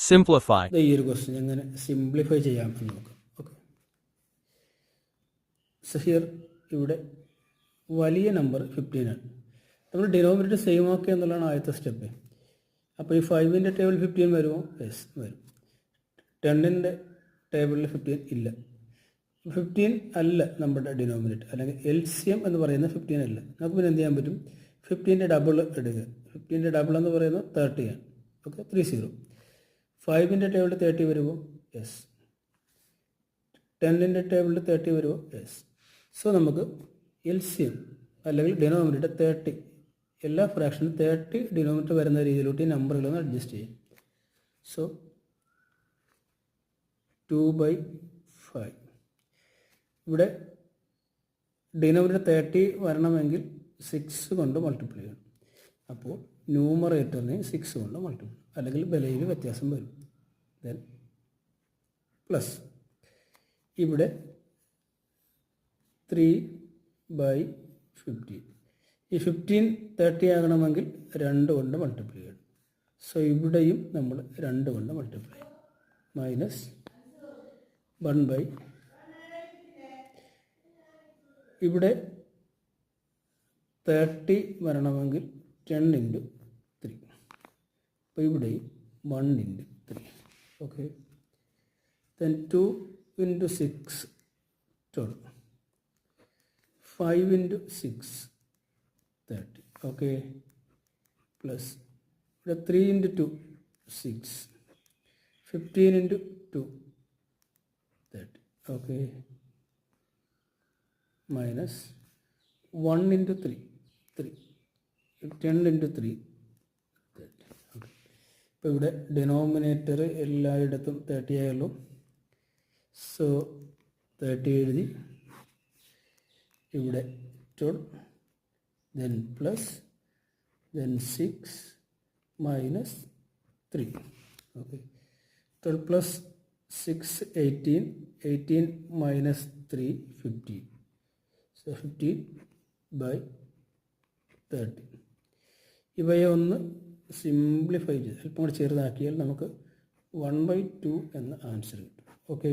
Simplify. ഈ ഒരു question എങ്ങനെ സിംപ്ലിഫൈ ചെയ്യാം എന്ന് നോക്കാം. ഓക്കെ, സോ ഹിയർ ഇവിടെ വലിയ നമ്പർ 15 ആണ്. നമ്മൾ ഡിനോമിനേറ്റർ സെയിം ആക്കുക എന്നുള്ളതാണ് ആദ്യത്തെ സ്റ്റെപ്പ്. അപ്പോൾ ഈ 5ൻ്റെ ടേബിൾ 15 വരുമോ? യെസ് വരും. 10ൻ്റെ ടേബിളിൽ 15 ഇല്ല. 15 അല്ല നമ്മുടെ ഡിനോമിനേറ്റർ, അല്ലെങ്കിൽ LCM എന്ന് പറയുന്നത് 15 അല്ല. നമുക്ക് പിന്നെ എന്ത് ചെയ്യാൻ പറ്റും? 15ൻ്റെ ഡബിൾ എടുക്കുക. 15ൻ്റെ ഡബിൾ എന്ന് പറയുന്നത് 30 ആണ്. ഓക്കെ, 30. 5ൻ്റെ ടേബിളിൽ 30 വരുമോ? യെസ്. 10ൻ്റെ ടേബിളിൽ 30 വരുമോ? യെസ്. സോ നമുക്ക് LCM അല്ലെങ്കിൽ ഡിനോമിനേറ്റർ 30, എല്ലാ ഫ്രാക്ഷനും 30 ഡിനോമിനേറ്റർ വരുന്ന രീതിയിലോട്ട് ഈ നമ്പറുകളൊന്ന് അഡ്ജസ്റ്റ് ചെയ്യും. സോ 2/5. ഇവിടെ ഡിനോമിനേറ്റർ 30 വരണമെങ്കിൽ 6 കൊണ്ട് മൾട്ടിപ്ലൈ ചെയ്യണം. അപ്പോൾ ന്യൂമറേറ്ററിനെ 6 കൊണ്ട് മൾട്ടിപ്ലൈ, അല്ലെങ്കിൽ വിലയിൽ വ്യത്യാസം വരും. ദെൻ പ്ലസ് ഇവിടെ 3/15. ഈ 15 30 ആകണമെങ്കിൽ 2 കൊണ്ട് മൾട്ടിപ്ലൈ ചെയ്യണം. സോ ഇവിടെയും നമ്മൾ 2 കൊണ്ട് മൾട്ടിപ്ലൈ ചെയ്യും. മൈനസ് 1/, ഇവിടെ 30 വരണമെങ്കിൽ 10 × 3. അപ്പോൾ ഇവിടെയും 1 × 3. Okay, then 2 × 6 12, 5 × 6 30. ഓക്കെ, പ്ലസ് ഇവിടെ 3 × 2 6, 15 × 2 30. Okay, minus 1 × 3 3, 10 × 3 30. ഓക്കെ, ഇപ്പോൾ ഇവിടെ ഡിനോമിനേറ്റർ എല്ലായിടത്തും 30 ആയുള്ളൂ. സോ 30 എഴുതി, ഇവിടെ 12, then plus, then 6 minus 3. Okay, 12 plus 6 18, 18 minus 3 15. So 15/30. ഇവയെ ഒന്ന് സിംപ്ലിഫൈ ചെയ്ത് അല്പം കൂടി ചെറുതാക്കിയാൽ നമുക്ക് 1/2 എന്ന ആൻസർ കിട്ടും. ഓക്കെ.